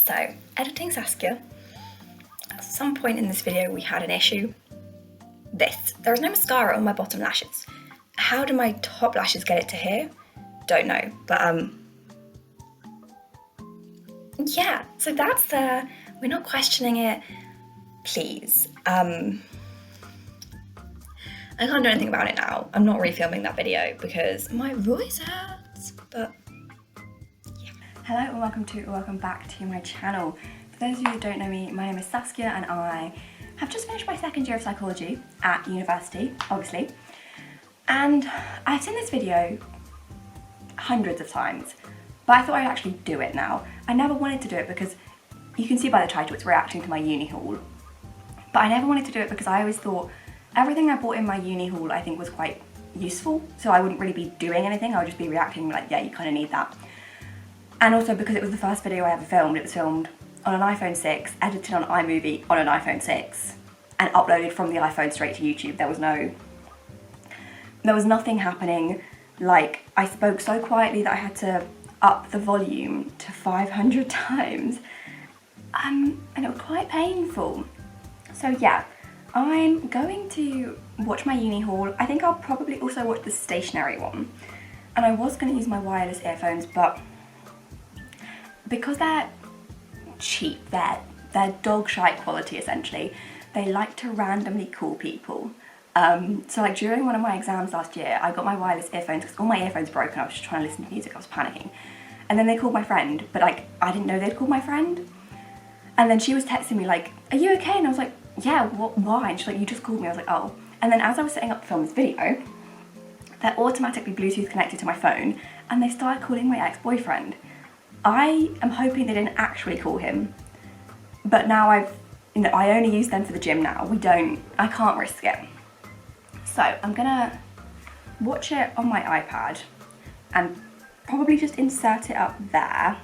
So, editing Saskia. At some point in this video we had an issue. There is no mascara on my bottom lashes. How do my top lashes get it to here? Don't know, but yeah, so that's there. We're not questioning it, please. I can't do anything about it now. I'm not refilming that video because my voice hurts, but yeah. Hello and welcome back to my channel. For those of you who don't know me, my name is Saskia and I have just finished my second year of psychology at university, obviously. And I've seen this video hundreds of times, but I thought I'd actually do it now. I never wanted to do it because you can see by the title it's reacting to my uni haul. But I never wanted to do it because I always thought everything I bought in my uni haul I think was quite useful, so I wouldn't really be doing anything, I would just be reacting like, yeah, you kind of need that. And also because it was the first video I ever filmed, it was filmed on an iPhone 6, edited on iMovie on an iPhone 6, and uploaded from the iPhone straight to YouTube. There was nothing happening. Like, I spoke so quietly that I had to up the volume to 500 times, and it was quite painful. So yeah, I'm going to watch my uni haul. I think I'll probably also watch the stationary one. And I was going to use my wireless earphones, but because they're cheap, they're dog shite quality essentially, they like to randomly call people. So like during one of my exams last year, I got my wireless earphones because all my earphones broke and I was just trying to listen to music, I was panicking. And then they called my friend, but like, I didn't know they'd called my friend. And then she was texting me like, are you okay? And I was like, yeah, why? And she's like, you just called me. I was like, oh. And then as I was setting up to film this video, they're automatically Bluetooth connected to my phone and they started calling my ex-boyfriend. I am hoping they didn't actually call him, but now I only use them for the gym now. I can't risk it. So I'm gonna watch it on my iPad and probably just insert it up there.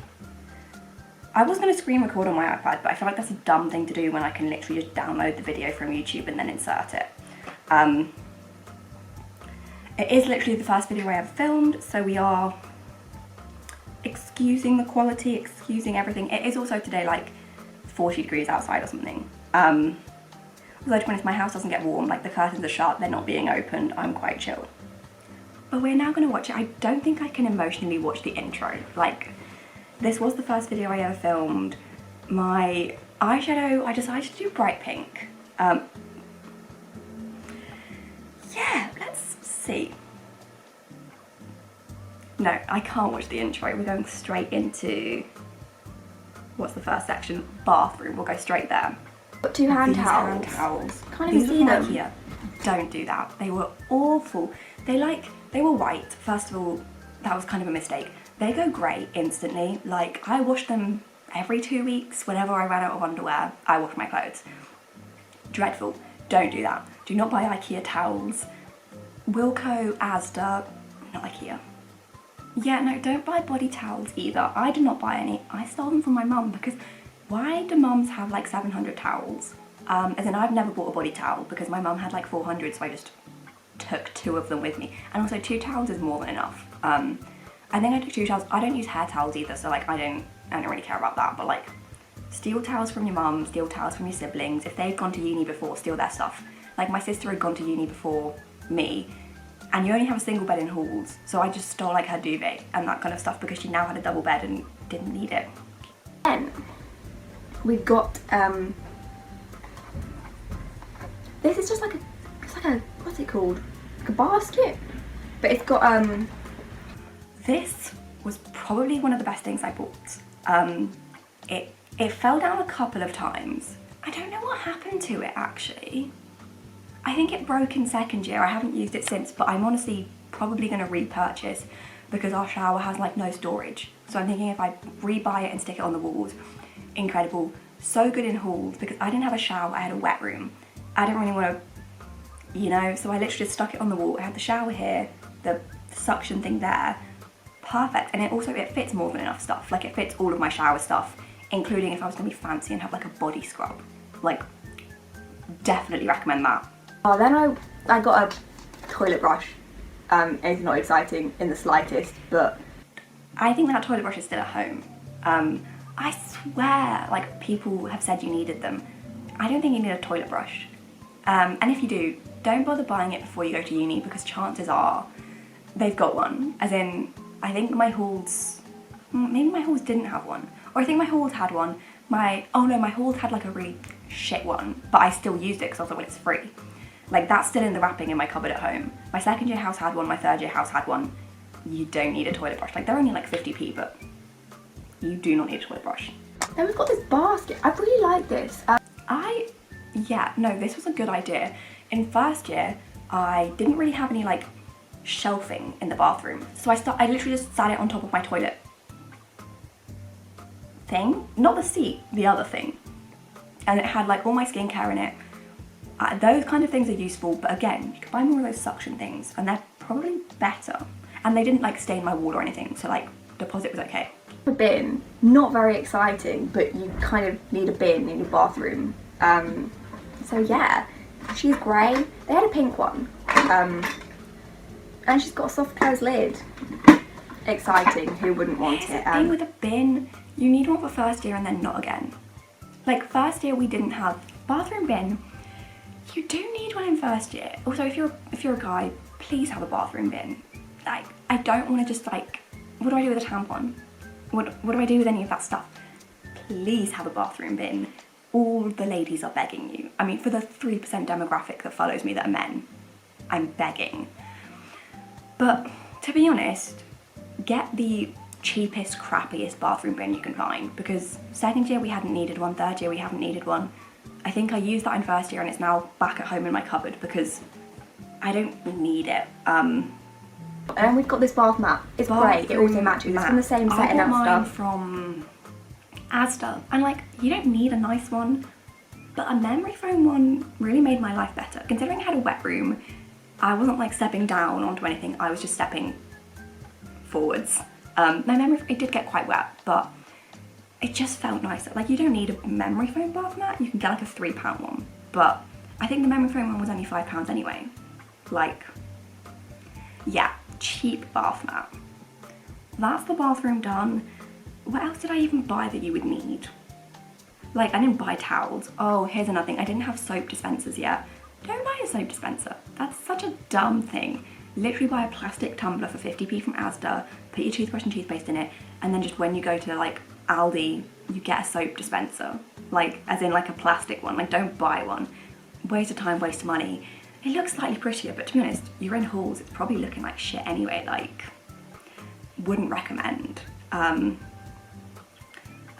I was gonna screen record on my iPad, but I feel like that's a dumb thing to do when I can literally just download the video from YouTube and then insert it. It is literally the first video I ever filmed, so we are excusing the quality, excusing everything. It is also today like 40 degrees outside or something. Although to be honest, my house doesn't get warm, like the curtains are shut, they're not being opened, I'm quite chill. But we're now gonna watch it. I don't think I can emotionally watch the intro. Like, this was the first video I ever filmed. My eyeshadow, I decided to do bright pink. Yeah, let's see. No, I can't watch the intro. We're going straight into, what's the first section? Bathroom, we'll go straight there. Got two hand towels. Can't even see them. Here. Don't do that. They were awful. They were white. First of all, that was kind of a mistake. They go grey instantly. Like, I wash them every 2 weeks. Whenever I ran out of underwear, I wash my clothes. Dreadful. Don't do that. Do not buy IKEA towels. Wilko, Asda, not IKEA. Yeah, no, don't buy body towels either. I did not buy any. I stole them from my mum because why do mums have like 700 towels? As in, I've never bought a body towel because my mum had like 400, so I just took 2 of them with me. And also 2 towels is more than enough. I think I took 2 towels. I don't use hair towels either, so like I don't really care about that, but like steal towels from your mum, steal towels from your siblings. If they've gone to uni before, steal their stuff. Like my sister had gone to uni before me, and you only have a single bed in halls, so I just stole like her duvet and that kind of stuff because she now had a double bed and didn't need it. Then we've got this is just like a what's it called? Like a basket, but it's got this was probably one of the best things I bought. It fell down a couple of times. I don't know what happened to it actually. I think it broke in second year. I haven't used it since, but I'm honestly probably going to repurchase because our shower has like no storage. So I'm thinking if I rebuy it and stick it on the walls, incredible. So good in hauls because I didn't have a shower, I had a wet room. I didn't really want to, you know, so I literally just stuck it on the wall. I had the shower here, the suction thing there. Perfect. And it fits more than enough stuff. Like, it fits all of my shower stuff, including if I was going to be fancy and have like a body scrub. Like, definitely recommend that. Then I got a toilet brush. It's not exciting in the slightest, but I think that toilet brush is still at home. I swear, like, people have said you needed them. I don't think you need a toilet brush. And if you do, don't bother buying it before you go to uni, because chances are they've got one. As in, I think my halls, maybe my halls didn't have one. Or I think my halls had one. Oh no, my halls had like a really shit one, but I still used it because I was like, well, it's free. Like, that's still in the wrapping in my cupboard at home. My second year house had one, my third year house had one. You don't need a toilet brush. Like, they're only like 50p, but you do not need a toilet brush. Then we've got this basket. I really like this. Yeah, no, this was a good idea. In first year, I didn't really have any like shelving in the bathroom. So I literally just sat it on top of my toilet thing. Not the seat, the other thing. And it had like all my skincare in it. Those kind of things are useful, but again, you can buy more of those suction things and they're probably better. And they didn't like stain my wall or anything, so like deposit was okay. A bin, not very exciting, but you kind of need a bin in your bathroom. So yeah, she's grey. They had a pink one. And she's got a soft close lid. Exciting, who wouldn't want it? The thing with a bin, you need one for first year and then not again. Like, first year we didn't have bathroom bin. You do need one in first year. Also, if you're a guy, please have a bathroom bin. Like, I don't want to just like, what do I do with a tampon? What do I do with any of that stuff? Please have a bathroom bin. All the ladies are begging you. I mean, for the 3% demographic that follows me that are men, I'm begging. But to be honest, get the cheapest, crappiest bathroom bin you can find, because second year we hadn't needed one, third year we haven't needed one. I think I used that in first year and it's now back at home in my cupboard because I don't need it. And we've got this bath mat. It's great, it also matches. It's from the same set and stuff. From Asda. And like, you don't need a nice one, but a memory foam one really made my life better. Considering I had a wet room, I wasn't like stepping down onto anything, I was just stepping forwards. My memory, it did get quite wet, but it just felt nicer. Like, you don't need a memory foam bath mat, you can get like a £3 one, but I think the memory foam one was only £5 anyway. Like, yeah, cheap bath mat. That's the bathroom done. What else did I even buy that you would need? Like, I didn't buy towels. Oh, here's another thing, I didn't have soap dispensers yet. Don't buy a soap dispenser. That's such a dumb thing. Literally buy a plastic tumbler for 50p from Asda, put your toothbrush and toothpaste in it, and then just when you go to like Aldi, you get a soap dispenser. Like, as in like a plastic one. Like, don't buy one. Waste of time, waste of money. It looks slightly prettier, but to be honest, you're in halls, it's probably looking like shit anyway. Like, wouldn't recommend. I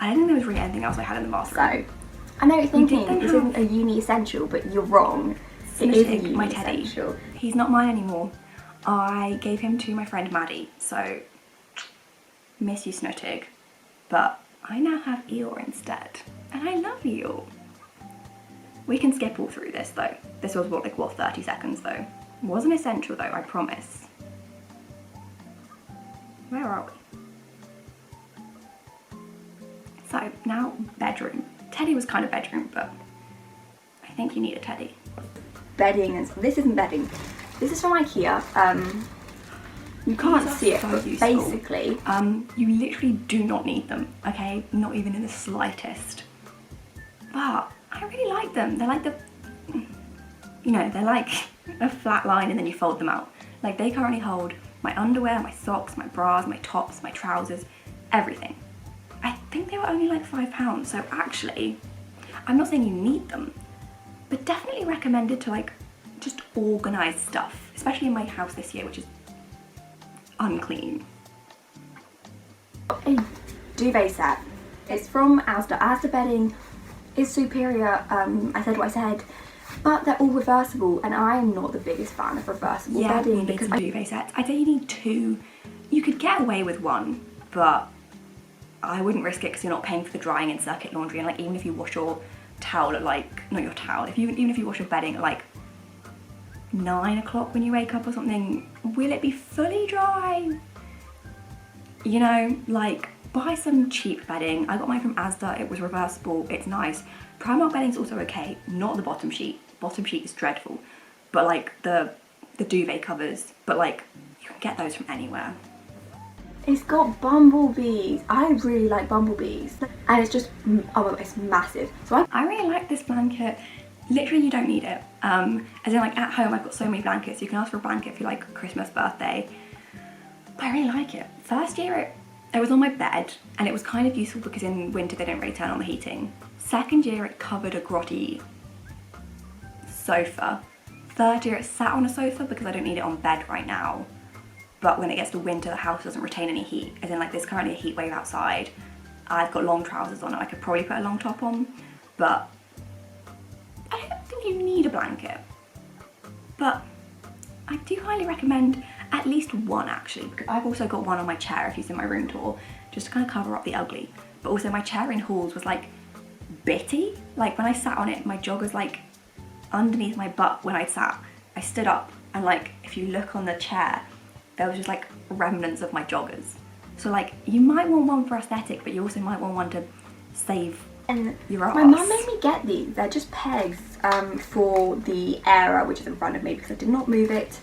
don't think there was really anything else I had in the bathroom. So, I know you're thinking this isn't a uni essential, but you're wrong. It is a uni essential. He's not mine anymore. I gave him to my friend Maddie, so miss you, Snuttig. But I now have Eeyore instead, and I love Eeyore. We can skip all through this though. This was what, 30 seconds though. It wasn't essential though, I promise. Where are we? So now bedroom. Teddy was kind of bedroom, but I think you need a teddy. Bedding, and this isn't bedding. This is from IKEA. You can't see it, but basically, you literally do not need them, okay? Not even in the slightest. But I really like them. They're like they're like a flat line and then you fold them out. Like, they currently hold my underwear, my socks, my bras, my tops, my trousers, everything. I think they were only like £5, so actually, I'm not saying you need them, but definitely recommended to like just organise stuff, especially in my house this year, which is unclean. A duvet set. It's from Asda. Asda bedding is superior. I said what I said, but they're all reversible, and I'm not the biggest fan of reversible bedding because duvet sets. I'd say you need two. You could get away with one, but I wouldn't risk it because you're not paying for the drying and circuit laundry, and like, even if you wash your towel at like, not your towel, even if you wash your bedding at like 9 o'clock when you wake up or something, will it be fully dry? You know, like, buy some cheap bedding. I got mine from Asda, it was reversible, it's nice. Primark bedding's also okay, not the bottom sheet. Bottom sheet is dreadful, but like the duvet covers, but like, you can get those from anywhere. It's got bumblebees. I really like bumblebees. And it's just, oh, it's massive. So I really like this blanket. Literally, you don't need it. As in, like, at home, I've got so many blankets. You can ask for a blanket for, like, Christmas, birthday. But I really like it. First year, it was on my bed, and it was kind of useful because in winter, they don't really turn on the heating. Second year, it covered a grotty sofa. Third year, it sat on a sofa because I don't need it on bed right now. But when it gets to winter, the house doesn't retain any heat. As in, like, there's currently a heat wave outside. I've got long trousers on it. I could probably put a long top on, but I don't think you need a blanket. But I do highly recommend at least one, actually, because I've also got one on my chair if you've seen my room tour, just to kind of cover up the ugly. But also my chair in halls was like bitty. Like when I sat on it, my jog was like underneath my butt when I sat. I stood up and like if you look on the chair, there was just like remnants of my joggers. So like you might want one for aesthetic, but you also might want one to save your ass. My mum made me get these. They're just pegs for the Era, which is in front of me because I did not move it.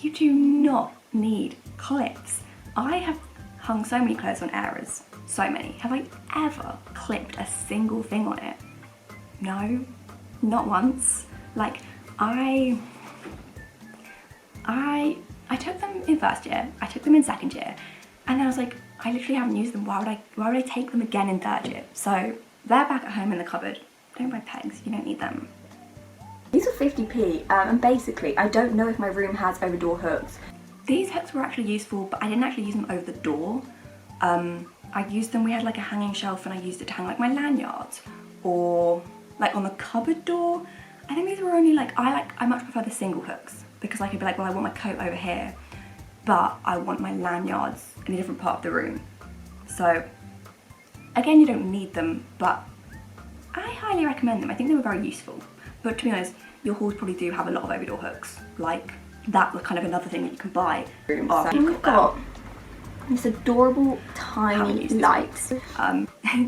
You do not need clips. I have hung so many clothes on Eras, so many. Have I ever clipped a single thing on it? No, not once. Like I took them in first year, I took them in second year, and then I was like, I literally haven't used them. Why would I take them again in third year? So they're back at home in the cupboard. Don't buy pegs, you don't need them. These are 50p, and basically I don't know if my room has over door hooks. These hooks were actually useful, but I didn't actually use them over the door. I used them, we had like a hanging shelf and I used it to hang like my lanyards, or like on the cupboard door. I think these were only like, I much prefer the single hooks because I could be like, well, I want my coat over here, but I want my lanyards in a different part of the room. So again, you don't need them, but I highly recommend them. I think they were very useful. But to be honest, your halls probably do have a lot of over door hooks. Like that was kind of another thing that you can buy. So we've got this adorable tiny light.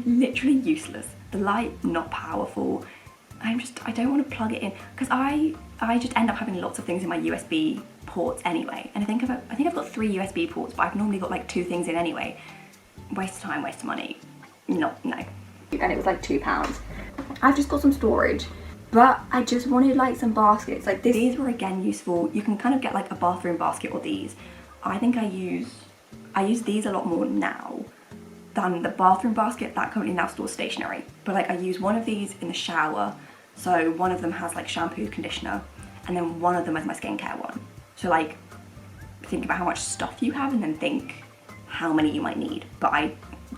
Literally useless. The light, not powerful. I don't want to plug it in because I just end up having lots of things in my USB ports anyway. And I think I've got 3 USB ports, but I've normally got like 2 things in anyway. Waste of time, waste of money. No. And it was like £2. I've just got some storage, but I just wanted like some baskets. Like these were again useful. You can kind of get like a bathroom basket or these. I think I use these a lot more now than the bathroom basket that currently now stores stationery. But like I use one of these in the shower. So one of them has like shampoo, conditioner, and then one of them is my skincare one. So like think about how much stuff you have and then think how many you might need. But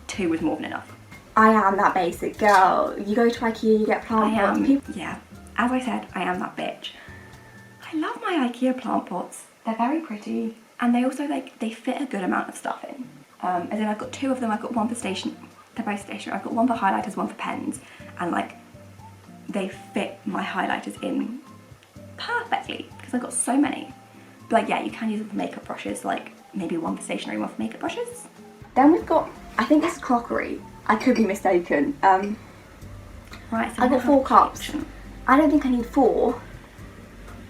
2 was more than enough. I am that basic girl. You go to IKEA, you get plant pots. Yeah, as I said, I am that bitch. I love my IKEA plant pots. They're very pretty, and they also they fit a good amount of stuff in. As in, I've got 2 of them. I've got one for station. They're both stationary. I've got one for highlighters, one for pens, and like they fit my highlighters in perfectly because I've got so many. But like, yeah, you can use them for makeup brushes. Like maybe one for stationery, one for makeup brushes. Then we've got, I think it's crockery. I could be mistaken. Right, so I got 4 cups. I don't think I need 4,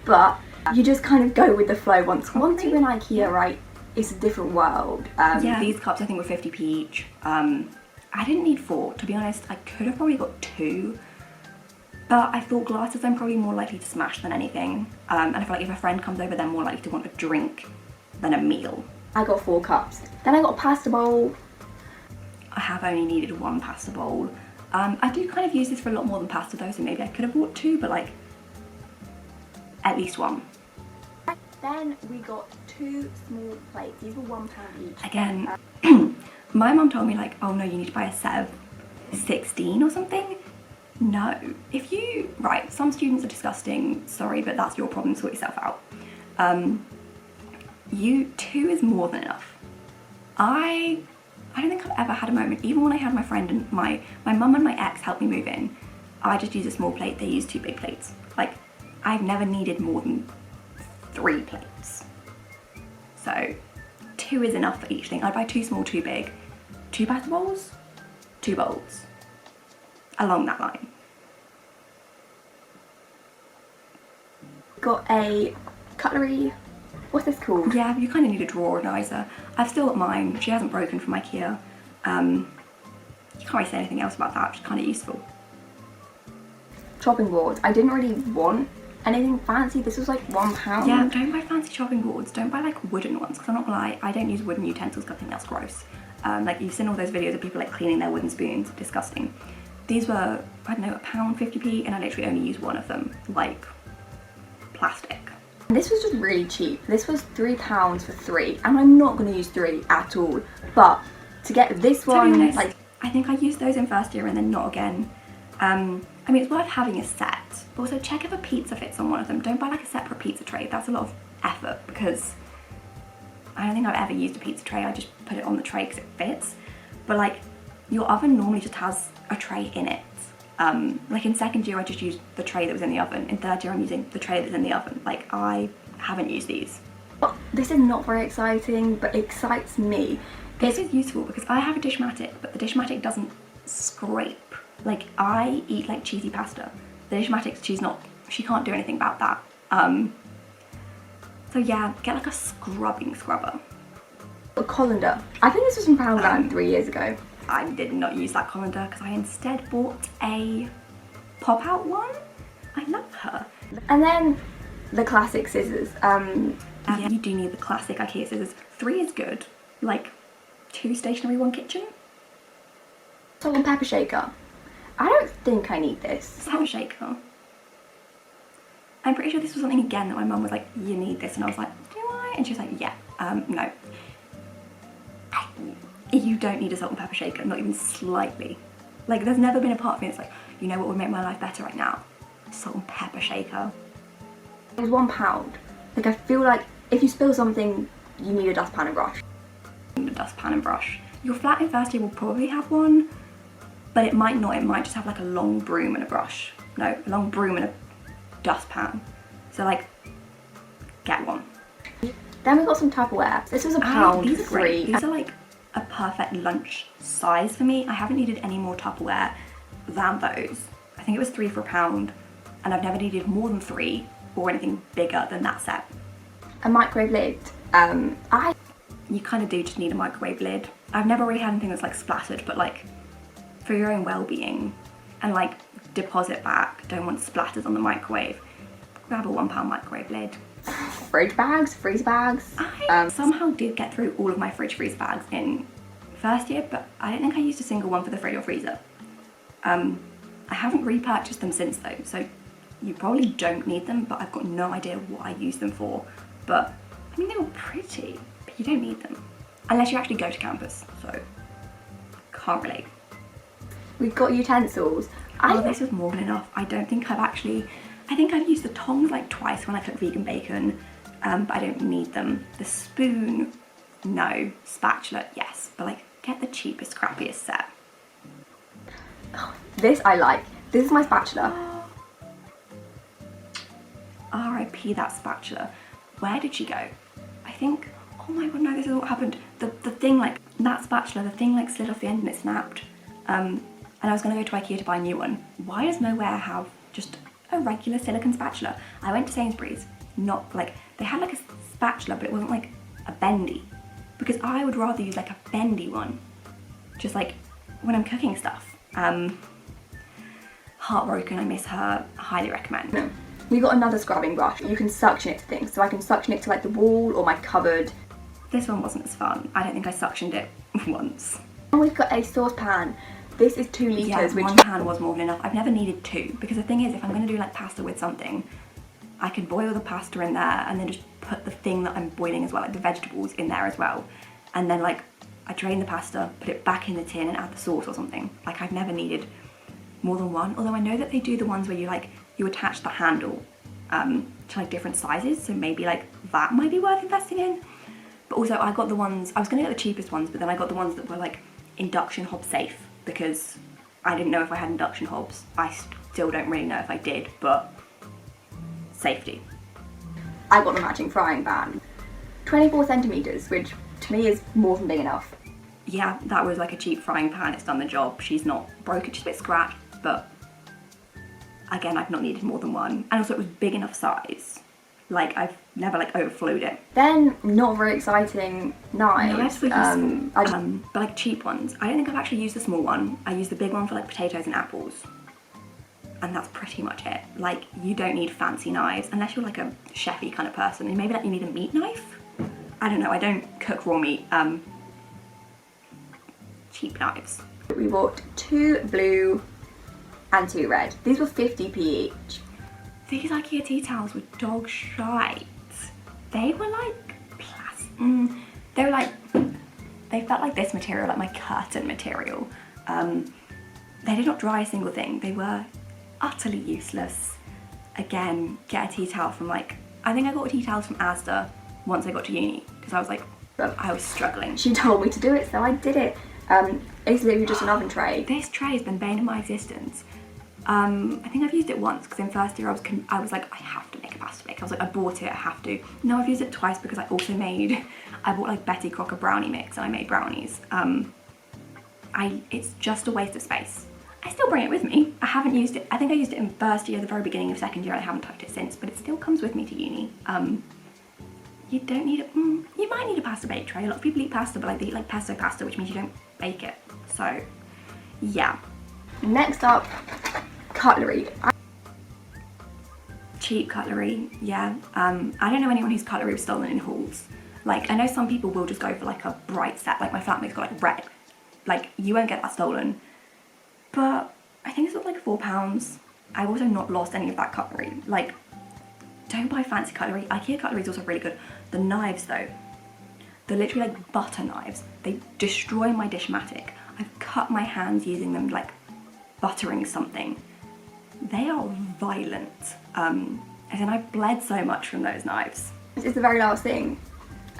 but you just kind of go with the flow. Once you're in IKEA, right, it's a different world. Yeah, these cups I think were 50p each. I didn't need 4, to be honest. I could have probably got 2, but I thought glasses I'm probably more likely to smash than anything. And I feel like if a friend comes over, they're more likely to want a drink than a meal. I got 4 cups. Then I got a pasta bowl. I have only needed 1 pasta bowl. I do kind of use this for a lot more than pasta though, so maybe I could have bought 2, but like at least 1. Then we got 2 small plates. These were £1 each. Again, my mum told me like, oh no, you need to buy a set of 16 or something. No, right, some students are disgusting, sorry, but that's your problem, sort yourself out. 2 is more than enough. I don't think I've ever had a moment, even when I had my friend and my mum and my ex help me move in, I just use a small plate, they use 2 big plates. Like, I've never needed more than 3 plates. So 2 is enough for each thing. I'd buy 2 small, 2 big, 2 pasta bowls, 2 bowls, along that line. Got a cutlery What's this called? Yeah, you kind of need a drawer organiser. I've still got mine. She hasn't broken from IKEA. You can't really say anything else about that, which is kind of useful. Chopping boards. I didn't really want anything fancy. This was like £1. Yeah, don't buy fancy chopping boards. Don't buy like wooden ones, because I'm not gonna lie, I don't use wooden utensils because I think that's gross. Like you've seen all those videos of people like cleaning their wooden spoons. Disgusting. These were, I don't know, £1.50, and I literally only used one of them, like plastic. This was just really cheap. This was £3 for 3, and I'm not going to use 3 at all. But to get this one, to be honest, like, I think I used those in first year and then not again. I mean, it's worth having a set, but also check if a pizza fits on one of them. Don't buy like a separate pizza tray. That's a lot of effort, because I don't think I've ever used a pizza tray. I just put it on the tray because it fits. But like, your oven normally just has a tray in it. Like in second year I just used the tray that was in the oven. In third year I'm using the tray that's in the oven. Like, I haven't used these. Well, this is not very exciting, but it excites me. This is useful because I have a Dishmatic, but the Dishmatic doesn't scrape. Like, I eat like cheesy pasta. The Dishmatic, she can't do anything about that. So yeah, get like a scrubbing scrubber. A colander. I think this was from Poundland 3 years ago. I did not use that colander because I instead bought a pop-out one. I love her. And then the classic scissors. Yeah, you do need the classic IKEA scissors. 3 is good. Like, 2 stationary, 1 kitchen. Salt and pepper shaker. I don't think I need this. Salt shaker. I'm pretty sure this was something again that my mum was like, you need this, and I was like, do I? And she was like, yeah, no. You don't need a salt and pepper shaker, not even slightly. Like, there's never been a part of me that's like, you know what would make my life better right now? Salt and pepper shaker. It was £1. Like, I feel like if you spill something, you need a dustpan and brush. You need a dustpan and brush. Your flat in first year will probably have one, but it might not. It might just have like a long broom and a brush. No, a long broom and a dustpan. So like, get one. Then we got some Tupperware. This was £1 These are for great. 3. These are like a perfect lunch size for me. I haven't needed any more Tupperware than those. I think it was 3 for £1, and I've never needed more than 3 or anything bigger than that set. A microwave lid. You kind of do just need a microwave lid. I've never really had anything that's like splattered, but like for your own well-being and like deposit back, don't want splatters on the microwave, grab a £1 microwave lid. Fridge bags, freezer bags. I somehow did get through all of my fridge freezer bags in first year, but I don't think I used a single one for the fridge or freezer. I haven't repurchased them since though, so you probably don't need them, but I've got no idea what I use them for. But I mean, they were pretty, but you don't need them unless you actually go to campus, so can't relate. We've got utensils. Oh, this was more than enough. I don't think I think I've used the tongs like twice when I cook vegan bacon, but I don't need them. The spoon, no. Spatula, yes, but like, get the cheapest, crappiest set. This I like. This is my spatula. R.I.P. that spatula. Where did she go? I think, oh my god, no, this is what happened. The thing, like, that spatula, the thing like slid off the end and it snapped. And I was gonna go to IKEA to buy a new one. Why does nowhere have just a regular silicone spatula? I went to Sainsbury's, not like, they had like a spatula, but it wasn't like a bendy. Because I would rather use like a bendy one, just like when I'm cooking stuff. Heartbroken, I miss her, highly recommend. No. We got another scrubbing brush. You can suction it to things, so I can suction it to like the wall or my cupboard. This one wasn't as fun. I don't think I suctioned it once. And we've got a saucepan. This is 2 litres, Yeah, which 1 pan was more than enough. I've never needed 2, because the thing is, if I'm gonna do like pasta with something, I can boil the pasta in there and then just put the thing that I'm boiling as well, like the vegetables in there as well. And then like, I drain the pasta, put it back in the tin and add the sauce or something. Like, I've never needed more than one, although I know that they do the ones where you attach the handle to like different sizes, so maybe like that might be worth investing in. But also I got the ones, I was gonna get the cheapest ones, but then I got the ones that were like induction hob safe, because I didn't know if I had induction hobs. I still don't really know if I did, but safety. I got the matching frying pan. 24 centimetres, which to me is more than big enough. Yeah, that was like a cheap frying pan, it's done the job. She's not broken, she's a bit scratched, but again, I've not needed more than one. And also it was big enough size. Like, I've never like overflowed it. Then not very exciting knives. But like cheap ones. I don't think I've actually used the small one. I use the big one for like potatoes and apples. And that's pretty much it. Like, you don't need fancy knives unless you're like a chefy kind of person. And maybe like you need a meat knife. I don't know, I don't cook raw meat. Cheap knives. We bought 2 blue and 2 red. These were 50p each. These IKEA tea towels were dog shite. They were like they were like, they felt like this material, like my curtain material. They did not dry a single thing. They were utterly useless. Again, get a tea towel from like, I think I got tea towels from Asda once I got to uni because I was like, I was struggling. She told me to do it, so I did it. It's literally just an oven tray. This tray has been bane of my existence. I think I've used it once because in first year I was like, I have to make a pasta bake. I was like, I bought it, I have to. No, I've used it twice because I bought like Betty Crocker brownie mix and I made brownies. It's just a waste of space. I still bring it with me. I haven't used it. I think I used it in first year, the very beginning of second year. I haven't touched it since, but it still comes with me to uni. You don't need it. You might need a pasta bake tray. A lot of people eat pasta, but like they eat like pesto pasta, which means you don't bake it. So, yeah. Next up, cutlery. Cheap cutlery, yeah. I don't know anyone whose cutlery was stolen in hauls. Like, I know some people will just go for like a bright set, like my flatmate's got like red. Like, you won't get that stolen. But I think it's sort of like £4. I've also not lost any of that cutlery. Like, don't buy fancy cutlery. IKEA cutlery is also really good. The knives though, they're literally like butter knives. They destroy my Dishmatic. I've cut my hands using them, like buttering something. They are violent. As in, I've bled so much from those knives. This is the very last thing.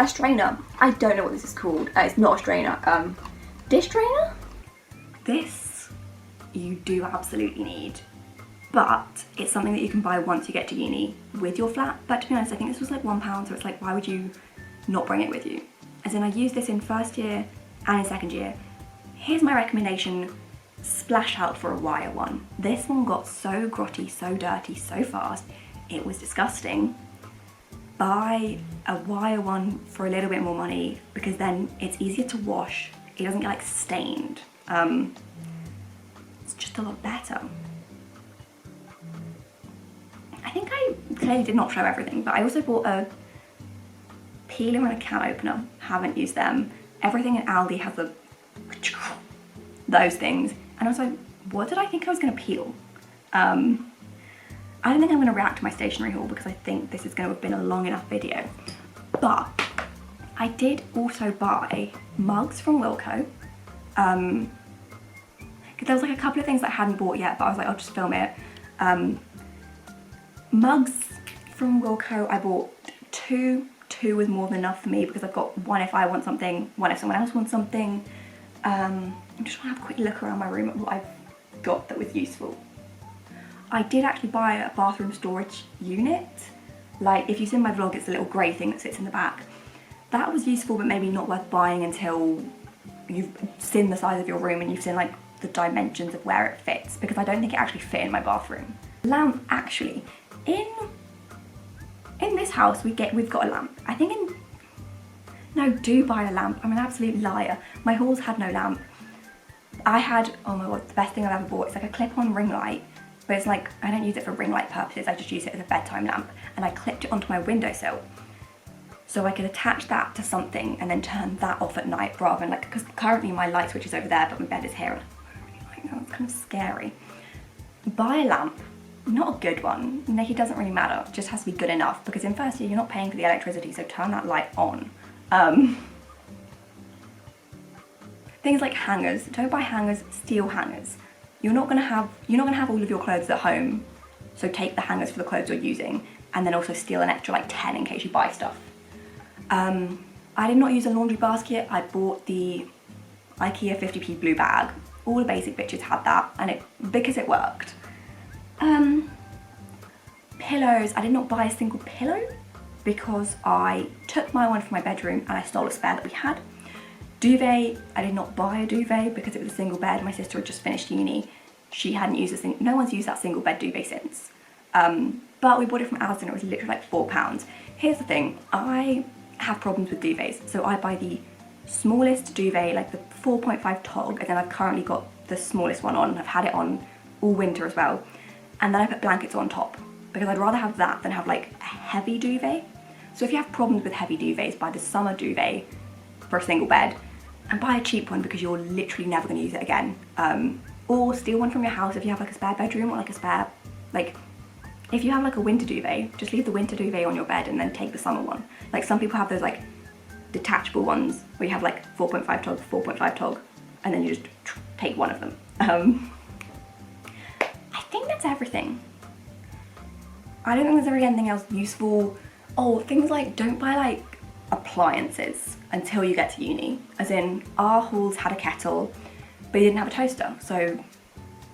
A strainer. I don't know what this is called. It's not a strainer. Dish drainer? This you do absolutely need. But it's something that you can buy once you get to uni with your flat. But to be honest, I think this was like £1, so it's like, why would you not bring it with you? As in, I used this in first year and in second year. Here's my recommendation, splash out for a wire one. This one got so grotty, so dirty, so fast, it was disgusting. Buy a wire one for a little bit more money because then it's easier to wash, it doesn't get like stained. It's just a lot better. I think I clearly did not show everything, but I also bought a peeler and a can opener. Haven't used them. Everything in Aldi has those things. And I was like, what did I think I was going to peel? I don't think I'm going to react to my stationery haul because I think this is going to have been a long enough video. But I did also buy mugs from Wilko. There was like a couple of things that I hadn't bought yet, but I was like, I'll just film it. Mugs from Wilko, I bought 2. 2 was more than enough for me because I've got one if I want something, one if someone else wants something. I'm just trying to have a quick look around my room at what I've got that was useful. I did actually buy a bathroom storage unit. Like, if you've seen my vlog, it's a little grey thing that sits in the back. That was useful, but maybe not worth buying until you've seen the size of your room and you've seen like the dimensions of where it fits, because I don't think it actually fit in my bathroom. Lamp, actually, in this house we've got a lamp. I think no, do buy a lamp. I'm an absolute liar. My halls had no lamp. I had, oh my god, the best thing I've ever bought. It's like a clip-on ring light, but it's like, I don't use it for ring light purposes, I just use it as a bedtime lamp, and I clipped it onto my windowsill. So I could attach that to something and then turn that off at night rather than like, because currently my light switch is over there, but my bed is here. And I don't really like that, it's kind of scary. Buy a lamp. Not a good one. Like, it doesn't really matter. It just has to be good enough, because in first year you're not paying for the electricity, so turn that light on. Things like hangers. Don't buy hangers, steal hangers. You're not gonna have all of your clothes at home, so take the hangers for the clothes you're using, and then also steal an extra like 10 in case you buy stuff. I did not use a laundry basket. I bought the IKEA 50p blue bag. All the basic bitches had that, and because it worked. Pillows, I did not buy a single pillow because I took my one from my bedroom and I stole a spare that we had. Duvet, I did not buy a duvet because it was a single bed. My sister had just finished uni. She hadn't used no one's used that single bed duvet since. But we bought it from Asda and it was literally like £4. Here's the thing, I have problems with duvets, so I buy the smallest duvet, like the 4.5 tog, and then I've currently got the smallest one on. I've had it on all winter as well, and then I put blankets on top because I'd rather have that than have like a heavy duvet. So if you have problems with heavy duvets, buy the summer duvet for a single bed and buy a cheap one because you're literally never going to use it again. Or steal one from your house if you have like a spare bedroom or like a spare, like if you have like a winter duvet, just leave the winter duvet on your bed and then take the summer one. Like some people have those like detachable ones where you have like 4.5 tog, 4.5 tog, and then you just take one of them. I think that's everything. I don't think there's really anything else useful. Oh, things like don't buy like appliances until you get to uni. As in, our halls had a kettle, but he didn't have a toaster. So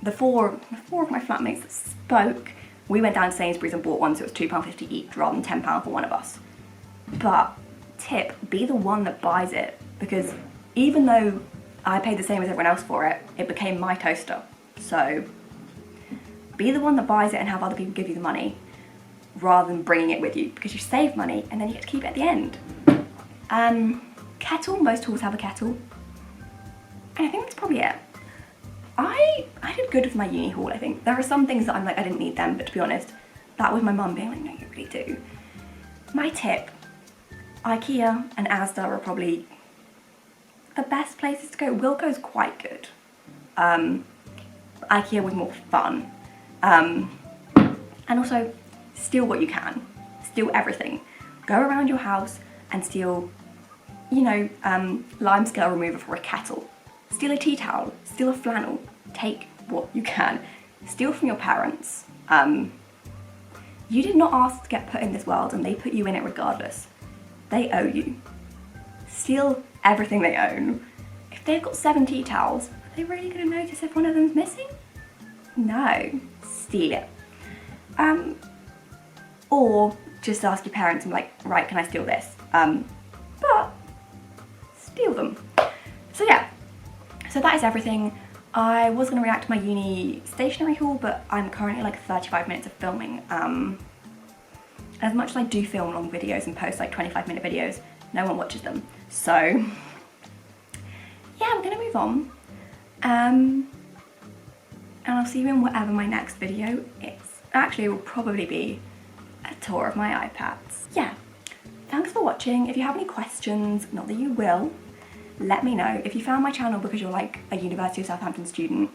the four of my flatmates that spoke, we went down to Sainsbury's and bought one, so it was £2.50 each rather than £10 for one of us. But tip, be the one that buys it, because even though I paid the same as everyone else for it, it became my toaster. So be the one that buys it and have other people give you the money rather than bringing it with you, because you save money and then you get to keep it at the end. Kettle, most halls have a kettle. And I think that's probably it. I did good with my uni haul, I think. There are some things that I'm like, I didn't need them, but to be honest, that was my mum being like, no, you really do. My tip, IKEA and Asda are probably the best places to go. Wilko's quite good. IKEA was more fun. And also, steal what you can. Steal everything. Go around your house and steal, you know, lime scale remover for a kettle. Steal a tea towel. Steal a flannel. Take what you can. Steal from your parents. You did not ask to get put in this world and they put you in it regardless. They owe you. Steal everything they own. If they've got 7 tea towels, are they really going to notice if one of them's missing? No. Steal it. Or just ask your parents and be like, right, can I steal this? But steal them. So yeah, so that is everything. I was going to react to my uni stationery haul, but I'm currently like 35 minutes of filming. As much as I do film long videos and post like 25-minute videos, no one watches them. So yeah, I'm going to move on. And I'll see you in whatever my next video is. Actually, it will probably be a tour of my iPads. Yeah, thanks for watching. If you have any questions, not that you will, let me know. If you found my channel because you're like a University of Southampton student,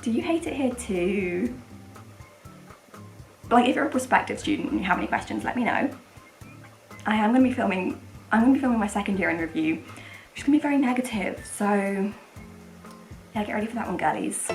do you hate it here too? Like if you're a prospective student and you have any questions, let me know. I'm going to be filming my second year in review, which is going to be very negative, so yeah, get ready for that one, girlies.